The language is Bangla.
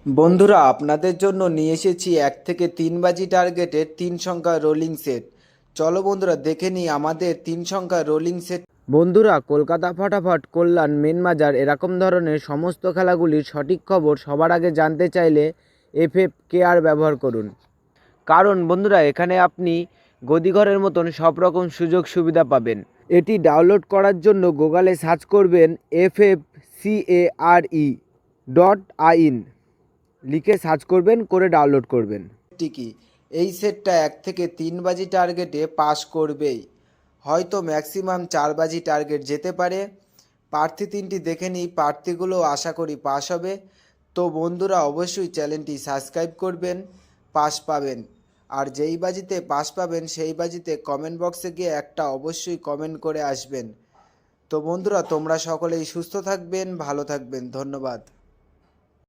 বন্ধুরা, আপনাদের জন্য নিয়ে এসেছি 1 থেকে 3 বাজি টার্গেটের 3 সংখ্যার রোলিং সেট। চলো বন্ধুরা, দেখে নিই আমাদের 3 সংখ্যার রোলিং সেট। বন্ধুরা, কলকাতা ফাটাফাট, কল্যাণ, মেন বাজার এরকম ধরনের সমস্ত খেলাগুলির সঠিক খবর সবার আগে জানতে চাইলে FFKR ব্যবহার করুন। কারণ বন্ধুরা, এখানে আপনি গদিঘরের মতন সব রকম সুযোগ সুবিধা পাবেন। এটি ডাউনলোড করার জন্য গুগলে সার্চ করবেন FFCARE.in, লিখে সার্চ করবেন, করে ডাউনলোড করবেন। কি এই সেটটা 1 থেকে 3 বাজি টার্গেটে পাস করবেই, হয়তো ম্যাক্সিমাম 4 বাজি টার্গেট যেতে পারে। প্রার্থী 3টি দেখে নিই, প্রার্থীগুলো আশা করি পাস হবে। তো বন্ধুরা, অবশ্যই চ্যানেলটি সাবস্ক্রাইব করবেন, পাস পাবেন। আর যেই বাজিতে পাস পাবেন সেই বাজিতে কমেন্ট বক্সে গিয়ে একটা অবশ্যই কমেন্ট করে আসবেন। তো বন্ধুরা, তোমরা সকলেই সুস্থ থাকবেন, ভালো থাকবেন, ধন্যবাদ।